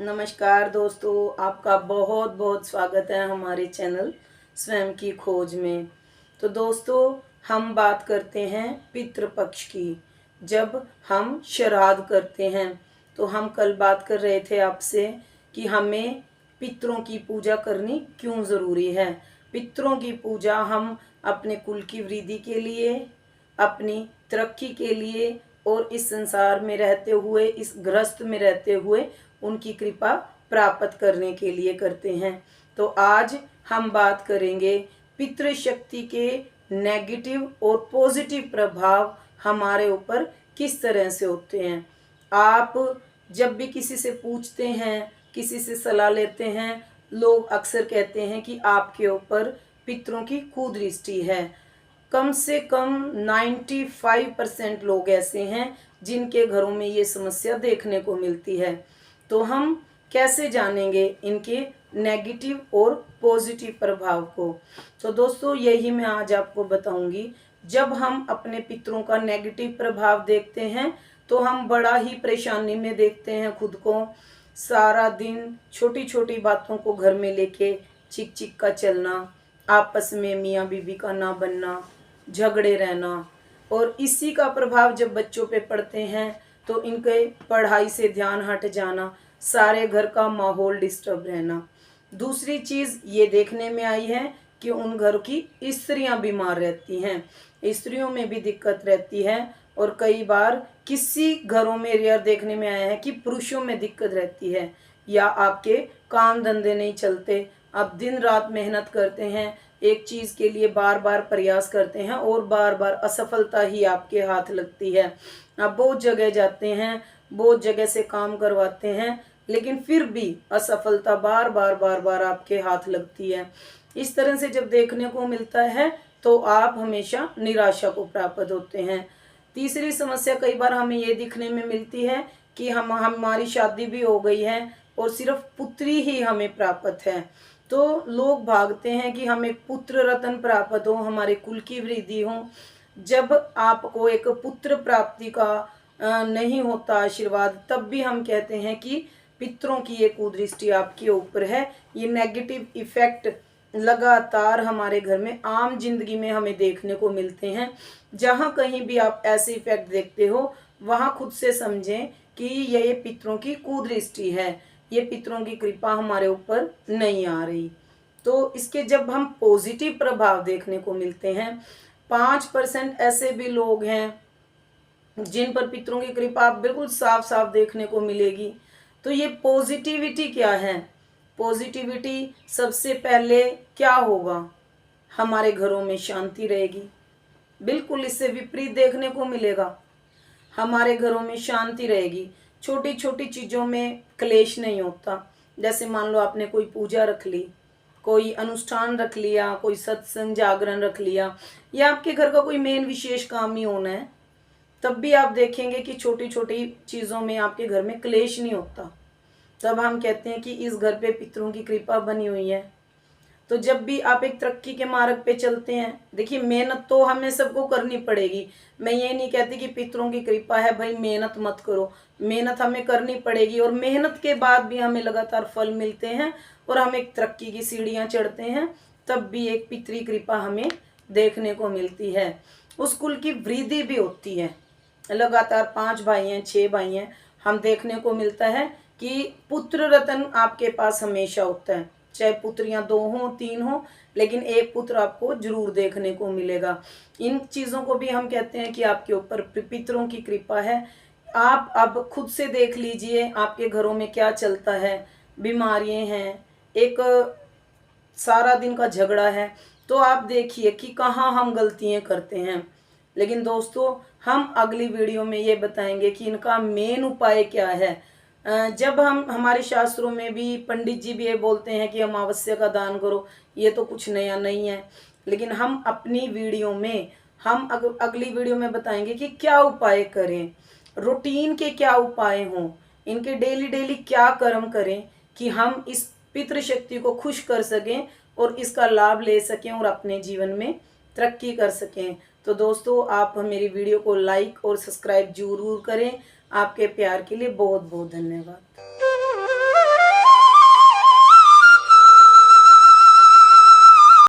नमस्कार दोस्तों, आपका बहुत बहुत स्वागत है हमारे चैनल स्वयं की खोज में। तो दोस्तों, हम बात करते हैं पितृपक्ष की। जब हम श्राद्ध करते हैं तो हम कल बात कर रहे थे आपसे कि हमें पितरों की पूजा करनी क्यों ज़रूरी है। पितरों की पूजा हम अपने कुल की वृद्धि के लिए, अपनी तरक्की के लिए और इस संसार में रहते हुए, इस गृहस्थ में रहते हुए उनकी कृपा प्राप्त करने के लिए करते हैं। तो आज हम बात करेंगे पितृशक्ति के नेगेटिव और पॉजिटिव प्रभाव हमारे ऊपर किस तरह से होते हैं। आप जब भी किसी से पूछते हैं, किसी से सलाह लेते हैं, लोग अक्सर कहते हैं कि आपके ऊपर पितरों की कुदृष्टि है। कम से कम 95% लोग ऐसे हैं जिनके घरों में ये समस्या देखने को मिलती है। तो हम कैसे जानेंगे इनके नेगेटिव और पॉजिटिव प्रभाव को। तो दोस्तों, यही मैं आज आपको बताऊंगी। जब हम अपने पितरों का नेगेटिव प्रभाव देखते हैं तो हम बड़ा ही परेशानी में देखते हैं खुद को। सारा दिन छोटी छोटी बातों को घर में लेके चिक चिक का चलना, आपस में मियाँ बीवी का ना बनना, झगड़े रहना, और इसी का प्रभाव जब बच्चों पे पड़ते हैं तो इनके पढ़ाई से ध्यान हट जाना, सारे घर का माहौल डिस्टर्ब रहना। दूसरी चीज़ ये देखने में आई है कि उन घर की स्त्रियां बीमार रहती हैं, स्त्रियों में भी दिक्कत रहती है। और कई बार किसी घरों में रेयर देखने में आया है कि पुरुषों में दिक्कत रहती है, या आपके काम धंधे नहीं चलते, आप दिन रात मेहनत करते हैं, एक चीज़ के लिए बार बार प्रयास करते हैं और बार बार असफलता ही आपके हाथ लगती है। आप बहुत जगह जाते हैं, बहुत जगह से काम करवाते हैं, लेकिन फिर भी असफलता बार बार बार बार आपके हाथ लगती है। इस तरह से जब देखने को मिलता है तो आप हमेशा निराशा को प्राप्त होते हैं। तीसरी समस्या कई बार हमें ये दिखने में मिलती है कि हमारी शादी भी हो गई है और सिर्फ पुत्री ही हमें प्राप्त है। तो लोग भागते हैं कि हमें पुत्र रत्न प्राप्त हो, हमारे कुल की वृद्धि हो। जब आपको एक पुत्र प्राप्ति का नहीं होता आशीर्वाद, तब भी हम कहते हैं कि पितरों की ये कुदृष्टि आपके ऊपर है। ये नेगेटिव इफेक्ट लगातार हमारे घर में आम जिंदगी में हमें देखने को मिलते हैं। जहाँ कहीं भी आप ऐसे इफेक्ट देखते हो, वहाँ खुद से समझें कि ये पितरों की कुदृष्टि है, ये पितरों की कृपा हमारे ऊपर नहीं आ रही। तो इसके जब हम पॉजिटिव प्रभाव देखने को मिलते हैं, 5% ऐसे भी लोग हैं जिन पर पितरों की कृपा बिल्कुल साफ साफ देखने को मिलेगी। तो ये पॉजिटिविटी क्या है? पॉजिटिविटी सबसे पहले क्या होगा? हमारे घरों में शांति रहेगी। बिल्कुल इससे विपरीत देखने को मिलेगा। हमारे घरों में शांति रहेगी, छोटी छोटी चीज़ों में क्लेश नहीं होता। जैसे मान लो आपने कोई पूजा रख ली, कोई अनुष्ठान रख लिया, कोई सत्संग जागरण रख लिया, या आपके घर का कोई मेन विशेष काम ही होना है, तब भी आप देखेंगे कि छोटी छोटी चीज़ों में आपके घर में क्लेश नहीं होता। तब हम कहते हैं कि इस घर पे पितरों की कृपा बनी हुई है। तो जब भी आप एक तरक्की के मार्ग पे चलते हैं, देखिए मेहनत तो हमें सबको करनी पड़ेगी। मैं ये नहीं कहती कि पितरों की कृपा है भाई मेहनत मत करो, मेहनत हमें करनी पड़ेगी, और मेहनत के बाद भी हमें लगातार फल मिलते हैं और हम एक तरक्की की सीढ़ियाँ चढ़ते हैं, तब भी एक पितरी कृपा हमें देखने को मिलती है। उस कुल की वृद्धि भी होती है। लगातार 5 भाई हैं, 6 भाई हैं, हम देखने को मिलता है कि पुत्र रत्न आपके पास हमेशा होता है। चाहे पुत्रियां 2 हों 3 हों, लेकिन एक पुत्र आपको जरूर देखने को मिलेगा। इन चीज़ों को भी हम कहते हैं कि आपके ऊपर पितरों की कृपा है। आप अब खुद से देख लीजिए आपके घरों में क्या चलता है। बीमारियां हैं, एक सारा दिन का झगड़ा है, तो आप देखिए कि कहाँ हम गलतियाँ करते हैं। लेकिन दोस्तों, हम अगली वीडियो में ये बताएंगे कि इनका मेन उपाय क्या है। जब हम हमारे शास्त्रों में भी पंडित जी भी ये बोलते हैं कि अमावस्या का दान करो, ये तो कुछ नया नहीं है। लेकिन हम अपनी वीडियो में हम अगली वीडियो में बताएंगे कि क्या उपाय करें, रूटीन के क्या उपाय हों, इनके डेली डेली क्या कर्म करें कि हम इस पितृशक्ति को खुश कर सकें और इसका लाभ ले सकें और अपने जीवन में तरक्की कर सकें। तो दोस्तों, आप मेरी वीडियो को लाइक और सब्सक्राइब जरूर करें। आपके प्यार के लिए बहुत बहुत धन्यवाद।